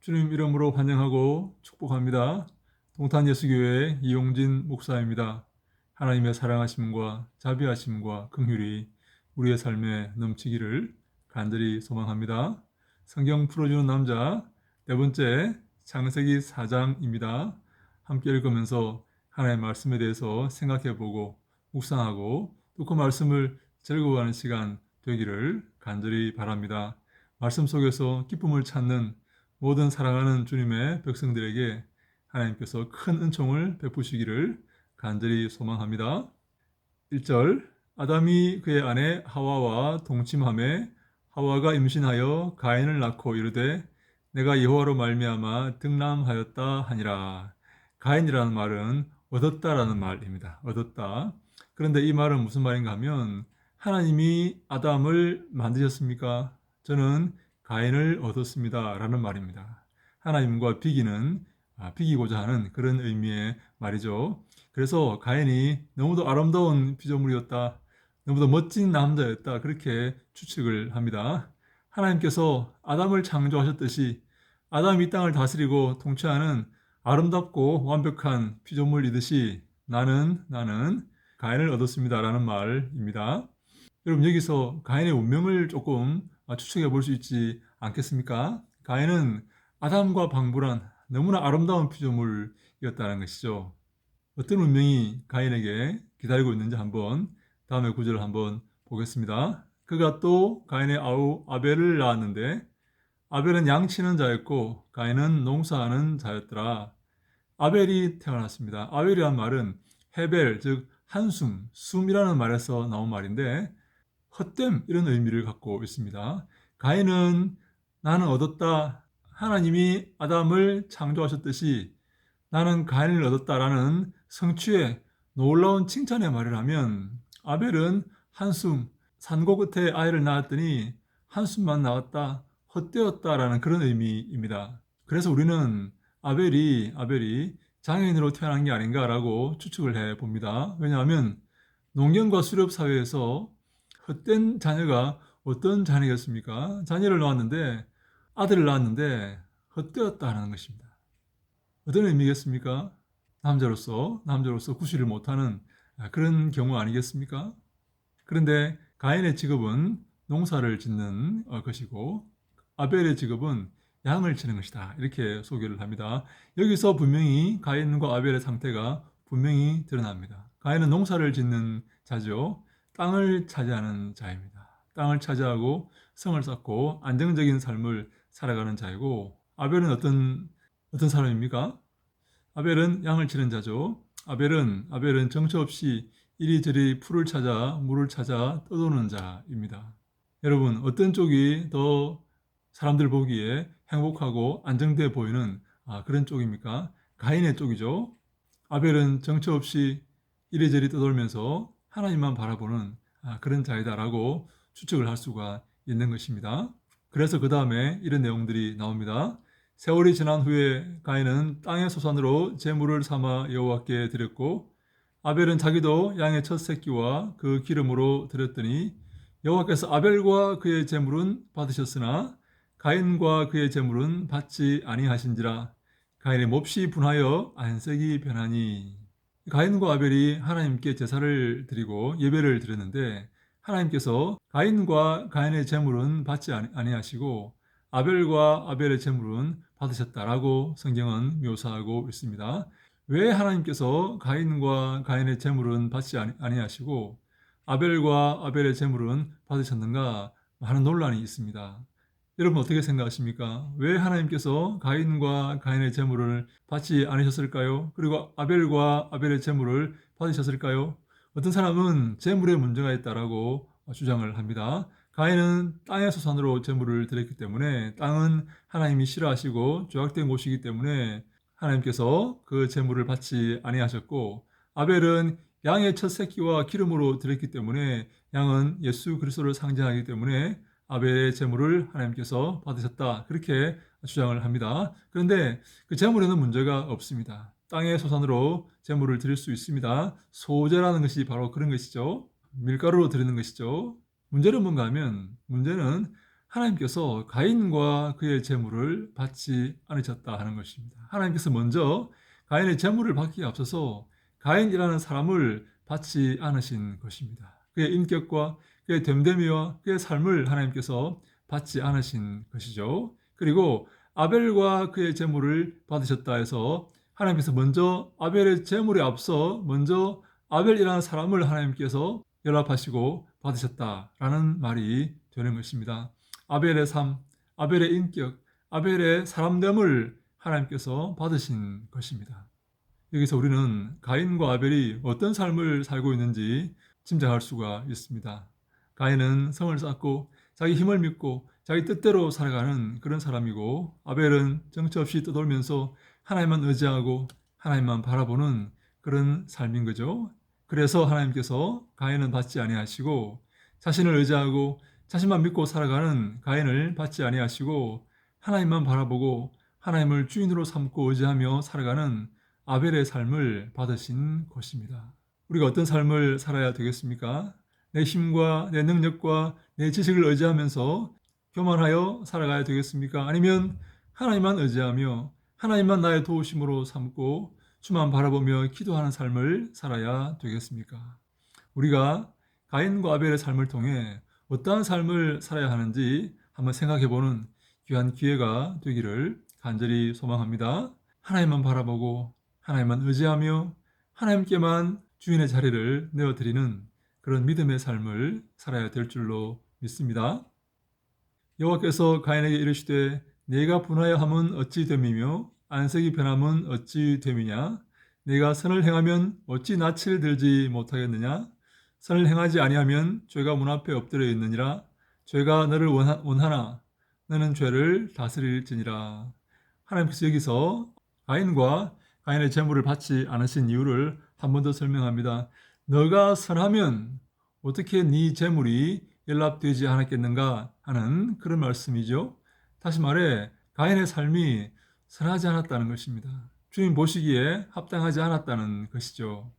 주님 이름으로 환영하고 축복합니다. 동탄예수교회 이용진 목사입니다. 하나님의 사랑하심과 자비하심과 긍휼이 우리의 삶에 넘치기를 간절히 소망합니다. 성경 풀어주는 남자 네 번째 창세기 4장입니다. 함께 읽으면서 하나님의 말씀에 대해서 생각해보고 묵상하고 또 그 말씀을 즐거워하는 시간 되기를 간절히 바랍니다. 말씀 속에서 기쁨을 찾는 모든 사랑하는 주님의 백성들에게 하나님께서 큰 은총을 베푸시기를 간절히 소망합니다. 1절 아담이 그의 아내 하와와 동침하매 하와가 임신하여 가인을 낳고 이르되 내가 여호와로 말미암아 득남하였다 하니라. 가인이라는 말은 얻었다라는 말입니다. 얻었다. 그런데 이 말은 무슨 말인가 하면 하나님이 아담을 만드셨습니까? 저는 가인을 얻었습니다 라는 말입니다. 하나님과 비기고자 하는 그런 의미의 말이죠. 그래서 가인이 너무도 아름다운 피조물이었다, 너무도 멋진 남자였다, 그렇게 추측을 합니다. 하나님께서 아담을 창조하셨듯이 아담이 이 땅을 다스리고 통치하는 아름답고 완벽한 피조물이듯이 나는 가인을 얻었습니다 라는 말입니다. 여러분, 여기서 가인의 운명을 조금 추측해 볼 수 있지 않겠습니까? 가인은 아담과 방불한 너무나 아름다운 피조물이었다는 것이죠. 어떤 운명이 가인에게 기다리고 있는지 한번 다음의 구절을 한번 보겠습니다. 그가 또 가인의 아우 아벨을 낳았는데 아벨은 양치는 자였고 가인은 농사하는 자였더라. 아벨이 태어났습니다. 아벨이란 말은 헤벨, 즉 한숨, 숨이라는 말에서 나온 말인데 헛됨 이런 의미를 갖고 있습니다. 가인은 나는 얻었다, 하나님이 아담을 창조하셨듯이 나는 가인을 얻었다라는 성취의 놀라운 칭찬의 말을 하면 아벨은 한숨, 산고 끝에 아이를 낳았더니 한숨만 나왔다, 헛되었다라는 그런 의미입니다. 그래서 우리는 아벨이 장애인으로 태어난 게 아닌가라고 추측을 해봅니다. 왜냐하면 농경과 수렵 사회에서 헛된 자녀가 어떤 자녀겠습니까? 아들을 낳았는데 헛되었다는 것입니다. 어떤 의미겠습니까? 남자로서 구실을 못하는 그런 경우 아니겠습니까? 그런데 가인의 직업은 농사를 짓는 것이고 아벨의 직업은 양을 치는 것이다, 이렇게 소개를 합니다. 여기서 분명히 가인과 아벨의 상태가 분명히 드러납니다. 가인은 농사를 짓는 자죠. 땅을 차지하는 자입니다. 땅을 차지하고 성을 쌓고 안정적인 삶을 살아가는 자이고, 아벨은 어떤 사람입니까? 아벨은 양을 치는 자죠. 아벨은 정처 없이 이리저리 풀을 찾아 물을 찾아 떠도는 자입니다. 여러분, 어떤 쪽이 더 사람들 보기에 행복하고 안정돼 보이는 그런 쪽입니까? 가인의 쪽이죠. 아벨은 정처 없이 이리저리 떠돌면서 하나님만 바라보는 그런 자이다라고 추측을 할 수가 있는 것입니다. 그래서 그 다음에 이런 내용들이 나옵니다. 세월이 지난 후에 가인은 땅의 소산으로 제물을 삼아 여호와께 드렸고 아벨은 자기도 양의 첫 새끼와 그 기름으로 드렸더니 여호와께서 아벨과 그의 제물은 받으셨으나 가인과 그의 제물은 받지 아니하신지라. 가인이 몹시 분하여 안색이 변하니. 가인과 아벨이 하나님께 제사를 드리고 예배를 드렸는데 하나님께서 가인과 가인의 제물은 받지 아니하시고 아벨과 아벨의 제물은 받으셨다라고 성경은 묘사하고 있습니다. 왜 하나님께서 가인과 가인의 제물은 받지 아니하시고 아벨과 아벨의 제물은 받으셨는가 하는 논란이 있습니다. 여러분, 어떻게 생각하십니까? 왜 하나님께서 가인과 가인의 제물을 받지 않으셨을까요? 그리고 아벨과 아벨의 제물을 받으셨을까요? 어떤 사람은 제물에 문제가 있다라고 주장을 합니다. 가인은 땅의 소산으로 제물을 드렸기 때문에 땅은 하나님이 싫어하시고 죄악된 곳이기 때문에 하나님께서 그 제물을 받지 아니하셨고, 아벨은 양의 첫 새끼와 기름으로 드렸기 때문에 양은 예수 그리스도를 상징하기 때문에 아벨의 제물을 하나님께서 받으셨다, 그렇게 주장을 합니다. 그런데 그 제물에는 문제가 없습니다. 땅의 소산으로 제물을 드릴 수 있습니다. 소제라는 것이 바로 그런 것이죠. 밀가루로 드리는 것이죠. 문제는 뭔가 하면 문제는 하나님께서 가인과 그의 재물을 받지 않으셨다 하는 것입니다. 하나님께서 먼저 가인의 재물을 받기에 앞서서 가인이라는 사람을 받지 않으신 것입니다. 그의 인격과 그의 됨됨이와 그의 삶을 하나님께서 받지 않으신 것이죠. 그리고 아벨과 그의 재물을 받으셨다 해서 하나님께서 먼저 아벨의 재물에 앞서 먼저 아벨이라는 사람을 하나님께서 연락하시고 받으셨다라는 말이 되는 것입니다. 아벨의 삶, 아벨의 인격, 아벨의 사람됨을 하나님께서 받으신 것입니다. 여기서 우리는 가인과 아벨이 어떤 삶을 살고 있는지 짐작할 수가 있습니다. 가인은 성을 쌓고 자기 힘을 믿고 자기 뜻대로 살아가는 그런 사람이고, 아벨은 정처 없이 떠돌면서 하나님만 의지하고 하나님만 바라보는 그런 삶인 거죠. 그래서 하나님께서 가인은 받지 아니하시고 자신을 의지하고 자신만 믿고 살아가는 가인을 받지 아니하시고 하나님만 바라보고 하나님을 주인으로 삼고 의지하며 살아가는 아벨의 삶을 받으신 것입니다. 우리가 어떤 삶을 살아야 되겠습니까? 내 힘과 내 능력과 내 지식을 의지하면서 교만하여 살아가야 되겠습니까? 아니면 하나님만 의지하며 하나님만 나의 도우심으로 삼고 주만 바라보며 기도하는 삶을 살아야 되겠습니까? 우리가 가인과 아벨의 삶을 통해 어떠한 삶을 살아야 하는지 한번 생각해보는 귀한 기회가 되기를 간절히 소망합니다. 하나님만 바라보고 하나님만 의지하며 하나님께만 주인의 자리를 내어드리는 그런 믿음의 삶을 살아야 될 줄로 믿습니다. 여호와께서 가인에게 이르시되 네가 분하여 함은 어찌 됨이며 안색이 변함은 어찌 됨이냐? 네가 선을 행하면 어찌 낯을 들지 못하겠느냐? 선을 행하지 아니하면 죄가 문 앞에 엎드려 있느니라. 죄가 너를 원하나 너는 죄를 다스릴지니라. 하나님께서 여기서 가인과 가인의 재물을 받지 않으신 이유를 한 번 더 설명합니다. 너가 선하면 어떻게 네 재물이 연락되지 않았겠는가 하는 그런 말씀이죠. 다시 말해 가인의 삶이 선하지 않았다는 것입니다. 주님 보시기에 합당하지 않았다는 것이죠.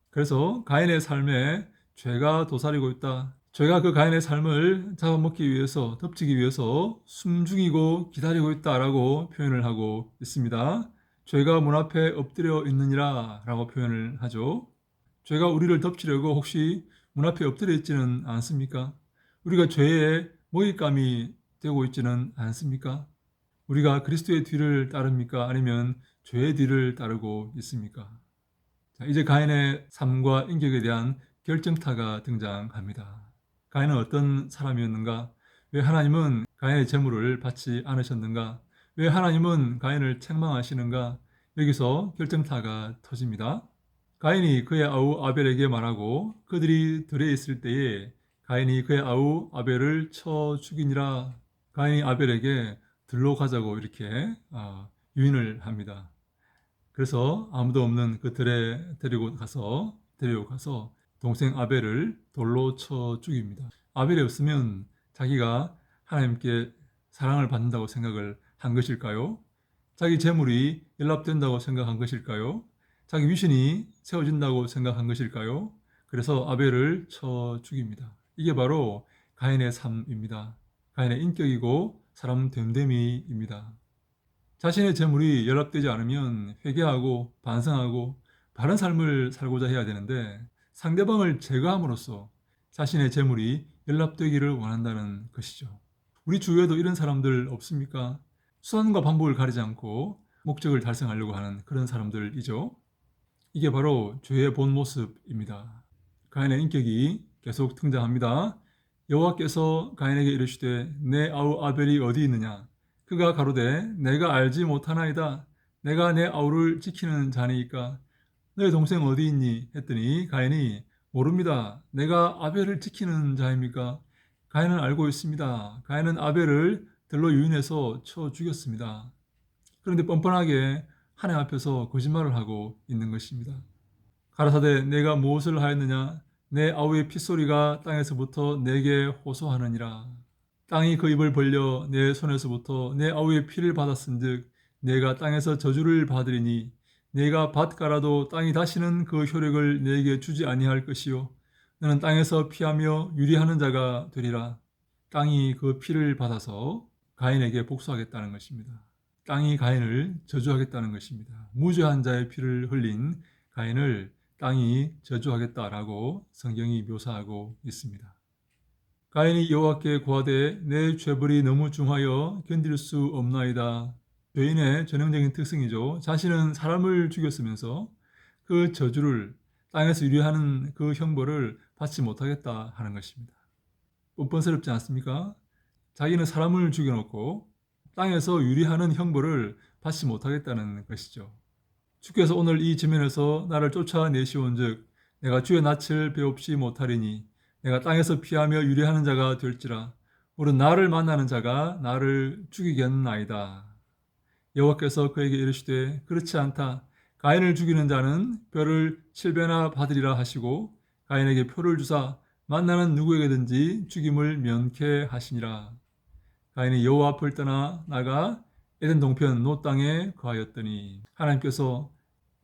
그래서 가인의 삶에 죄가 도사리고 있다. 죄가 그 가인의 삶을 잡아먹기 위해서, 덮치기 위해서 숨죽이고 기다리고 있다라고 표현을 하고 있습니다. 죄가 문 앞에 엎드려 있느니라 라고 표현을 하죠. 죄가 우리를 덮치려고 혹시 문 앞에 엎드려 있지는 않습니까? 우리가 죄의 먹잇감이 되고 있지는 않습니까? 우리가 그리스도의 뒤를 따릅니까? 아니면 죄의 뒤를 따르고 있습니까? 자, 이제 가인의 삶과 인격에 대한 결정타가 등장합니다. 가인은 어떤 사람이었는가? 왜 하나님은 가인의 재물을 받지 않으셨는가? 왜 하나님은 가인을 책망하시는가? 여기서 결정타가 터집니다. 가인이 그의 아우 아벨에게 말하고 그들이 들에 있을 때에 가인이 그의 아우 아벨을 쳐 죽이니라. 가인이 아벨에게 들로 가자고 이렇게 유인을 합니다. 그래서 아무도 없는 그 들에 데리고 가서 동생 아벨을 돌로 쳐 죽입니다. 아벨이 없으면 자기가 하나님께 사랑을 받는다고 생각을 한 것일까요? 자기 재물이 연락된다고 생각한 것일까요? 자기 위신이 세워진다고 생각한 것일까요? 그래서 아벨을 쳐 죽입니다. 이게 바로 가인의 삶입니다. 가인의 인격이고 사람 됨됨이입니다. 자신의 재물이 연락되지 않으면 회개하고 반성하고 바른 삶을 살고자 해야 되는데 상대방을 제거함으로써 자신의 재물이 연락되기를 원한다는 것이죠. 우리 주위에도 이런 사람들 없습니까? 수단과 방법을 가리지 않고 목적을 달성하려고 하는 그런 사람들이죠. 이게 바로 죄의 본 모습입니다. 가인의 인격이 계속 등장합니다. 여호와께서 가인에게 이르시되 내 아우 아벨이 어디 있느냐? 그가 가로되 내가 알지 못하나이다. 내가 내 아우를 지키는 자니이까 너의 동생 어디 있니? 했더니 가인이 모릅니다. 내가 아벨을 지키는 자입니까? 가인은 알고 있습니다. 가인은 아벨을 들로 유인해서 쳐 죽였습니다. 그런데 뻔뻔하게 하나님 앞에서 거짓말을 하고 있는 것입니다. 가라사대 내가 무엇을 하였느냐? 내 아우의 핏소리가 땅에서부터 내게 호소하느니라. 땅이 그 입을 벌려 내 손에서부터 내 아우의 피를 받았은즉 내가 땅에서 저주를 받으리니 내가 밭 갈아도 땅이 다시는 그 효력을 내게 주지 아니할 것이요 너는 땅에서 피하며 유리하는 자가 되리라. 땅이 그 피를 받아서 가인에게 복수하겠다는 것입니다. 땅이 가인을 저주하겠다는 것입니다. 무죄한 자의 피를 흘린 가인을 땅이 저주하겠다라고 성경이 묘사하고 있습니다. 가인이 여호와께 고하되 내 죄벌이 너무 중하여 견딜 수 없나이다. 죄인의 전형적인 특성이죠. 자신은 사람을 죽였으면서 그 저주를 땅에서 유리하는 그 형벌을 받지 못하겠다 하는 것입니다. 뻔뻔스럽지 않습니까? 자기는 사람을 죽여놓고 땅에서 유리하는 형벌을 받지 못하겠다는 것이죠. 주께서 오늘 이 지면에서 나를 쫓아내시온즉 내가 주의 낯을 배웁지 못하리니 내가 땅에서 피하며 유리하는 자가 될지라 오른 나를 만나는 자가 나를 죽이겠나이다. 여호와께서 그에게 이르시되 그렇지 않다. 가인을 죽이는 자는 뼈를 7배나 받으리라 하시고 가인에게 표를 주사 만나는 누구에게든지 죽임을 면케하시니라. 가인이 여호와 앞을 떠나 나가 에덴 동편 노 땅에 거하였더니 하나님께서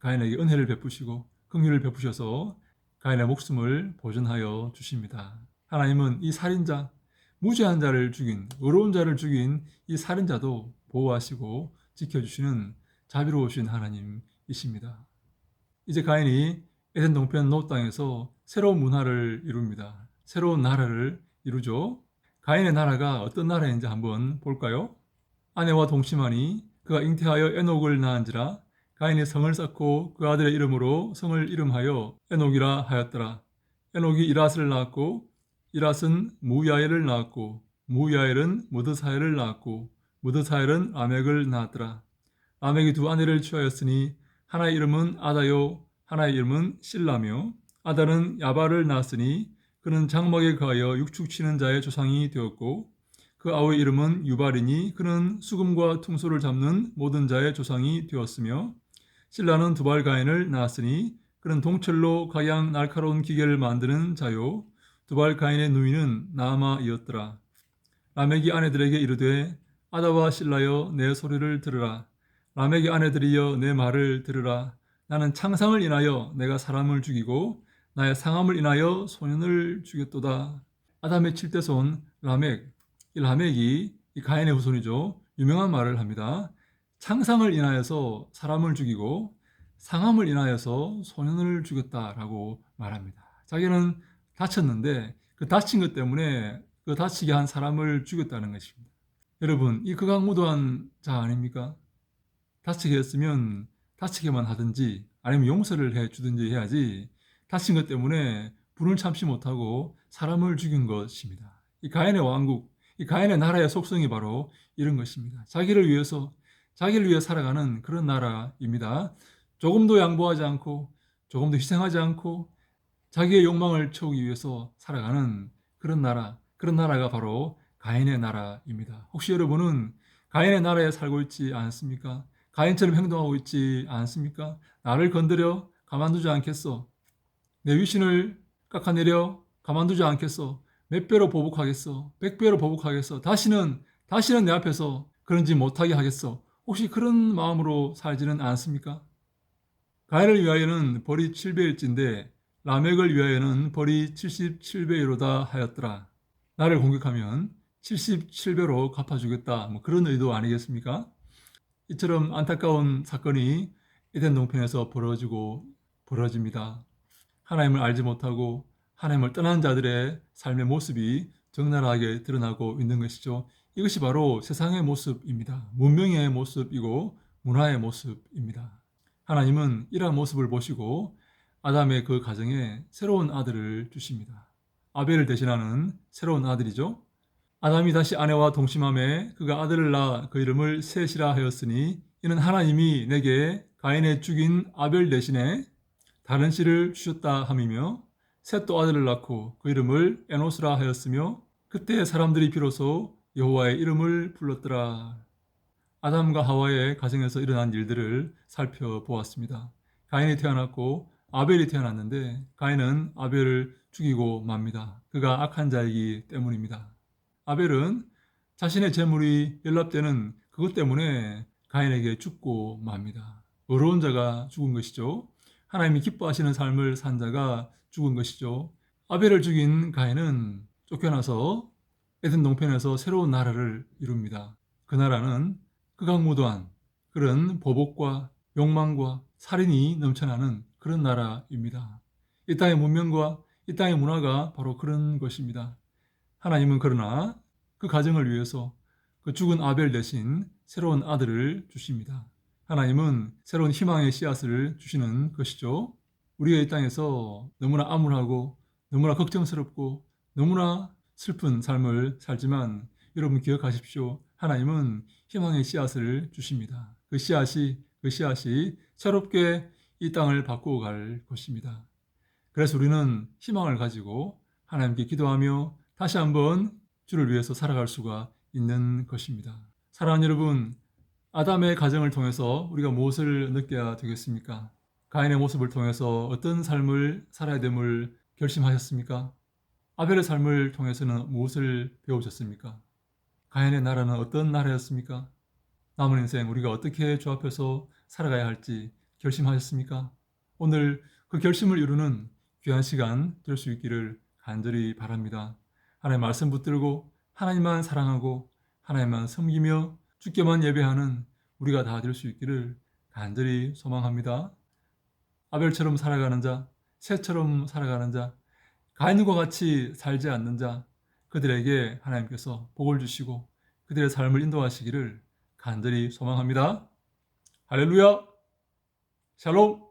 가인에게 은혜를 베푸시고 긍휼을 베푸셔서 가인의 목숨을 보존하여 주십니다. 하나님은 이 살인자, 무죄한 자를 죽인, 의로운 자를 죽인 이 살인자도 보호하시고 지켜주시는 자비로우신 하나님이십니다. 이제 가인이 에덴 동편 노 땅에서 새로운 문화를 이룹니다. 새로운 나라를 이루죠. 가인의 나라가 어떤 나라인지 한번 볼까요? 아내와 동침하니 그가 잉태하여 에녹을 낳은지라 가인이 성을 쌓고 그 아들의 이름으로 성을 이름하여 에녹이라 하였더라. 에녹이 이랏을 낳았고 이랏은 무야엘을 낳았고 무야엘은 무드사엘을 낳았고 무드사엘은 라멕을 낳았더라. 라멕이 두 아내를 취하였으니 하나의 이름은 아다요 하나의 이름은 실라며 아다는 야발을 낳았으니 그는 장막에 거하여 육축치는 자의 조상이 되었고 그 아우의 이름은 유발이니 그는 수금과 퉁소를 잡는 모든 자의 조상이 되었으며 실라는 두발 가인을 낳았으니 그는 동철로 각양 날카로운 기계를 만드는 자요 두발 가인의 누이는 나아마이었더라. 라멕이 아내들에게 이르되 아다와 실라여 내 소리를 들으라. 라멕의 아내들이여 내 말을 들으라. 나는 창상을 인하여 내가 사람을 죽이고 나의 상함을 인하여 소년을 죽였도다. 아담의 7대 손 라멕, 이 라멕이 이 가인의 후손이죠. 유명한 말을 합니다. 창상을 인하여서 사람을 죽이고 상함을 인하여서 소년을 죽였다라고 말합니다. 자기는 다쳤는데 그 다친 것 때문에 그 다치게 한 사람을 죽였다는 것입니다. 여러분, 이 극악무도한 자 아닙니까? 다치게 했으면 다치게만 하든지 아니면 용서를 해주든지 해야지 다친 것 때문에 불을 참지 못하고 사람을 죽인 것입니다. 이 가인의 왕국, 이 가인의 나라의 속성이 바로 이런 것입니다. 자기를 위해서, 자기를 위해 살아가는 그런 나라입니다. 조금도 양보하지 않고, 조금도 희생하지 않고, 자기의 욕망을 채우기 위해서 살아가는 그런 나라가 바로 가인의 나라입니다. 혹시 여러분은 가인의 나라에 살고 있지 않습니까? 가인처럼 행동하고 있지 않습니까? 나를 건드려 가만두지 않겠어. 내 위신을 깎아내려 가만두지 않겠어. 몇 배로 보복하겠어. 100배로 보복하겠어. 다시는 내 앞에서 그런 짓 못하게 하겠어. 혹시 그런 마음으로 살지는 않습니까? 가인을 위하여는 벌이 7배일진데 라멕을 위하여는 벌이 77배이로다 하였더라. 나를 공격하면 77배로 갚아주겠다. 그런 의도 아니겠습니까? 이처럼 안타까운 사건이 에덴 동편에서 벌어집니다. 하나님을 알지 못하고 하나님을 떠난 자들의 삶의 모습이 적나라하게 드러나고 있는 것이죠. 이것이 바로 세상의 모습입니다. 문명의 모습이고 문화의 모습입니다. 하나님은 이러한 모습을 보시고 아담의 그 가정에 새로운 아들을 주십니다. 아벨을 대신하는 새로운 아들이죠. 아담이 다시 아내와 동침함에 그가 아들을 낳아 그 이름을 셋이라 하였으니 이는 하나님이 내게 가인의 죽인 아벨 대신에 다른 씨를 주셨다 함이며 셋도 아들을 낳고 그 이름을 에노스라 하였으며 그때 사람들이 비로소 여호와의 이름을 불렀더라. 아담과 하와의 가정에서 일어난 일들을 살펴보았습니다. 가인이 태어났고 아벨이 태어났는데 가인은 아벨을 죽이고 맙니다. 그가 악한 자이기 때문입니다. 아벨은 자신의 재물이 연락되는 그것 때문에 가인에게 죽고 맙니다. 의로운 자가 죽은 것이죠. 하나님이 기뻐하시는 삶을 산 자가 죽은 것이죠. 아벨을 죽인 가인은 쫓겨나서 에덴 동편에서 새로운 나라를 이룹니다. 그 나라는 극악무도한 그런 보복과 욕망과 살인이 넘쳐나는 그런 나라입니다. 이 땅의 문명과 이 땅의 문화가 바로 그런 것입니다. 하나님은 그러나 그 가정을 위해서 그 죽은 아벨 대신 새로운 아들을 주십니다. 하나님은 새로운 희망의 씨앗을 주시는 것이죠. 우리가 이 땅에서 너무나 암울하고 너무나 걱정스럽고 너무나 슬픈 삶을 살지만 여러분 기억하십시오. 하나님은 희망의 씨앗을 주십니다. 그 씨앗이 새롭게 이 땅을 바꾸어 갈 것입니다. 그래서 우리는 희망을 가지고 하나님께 기도하며 다시 한번 주를 위해서 살아갈 수가 있는 것입니다. 사랑하는 여러분, 아담의 가정을 통해서 우리가 무엇을 느껴야 되겠습니까? 가인의 모습을 통해서 어떤 삶을 살아야 됨을 결심하셨습니까? 아벨의 삶을 통해서는 무엇을 배우셨습니까? 가인의 나라는 어떤 나라였습니까? 남은 인생 우리가 어떻게 주 앞에서 살아가야 할지 결심하셨습니까? 오늘 그 결심을 이루는 귀한 시간 될 수 있기를 간절히 바랍니다. 하나님 말씀 붙들고 하나님만 사랑하고 하나님만 섬기며 주께만 예배하는 우리가 다 될 수 있기를 간절히 소망합니다. 아벨처럼 살아가는 자, 셋처럼 살아가는 자, 가인과 같이 살지 않는 자, 그들에게 하나님께서 복을 주시고 그들의 삶을 인도하시기를 간절히 소망합니다. 할렐루야! 샬롬!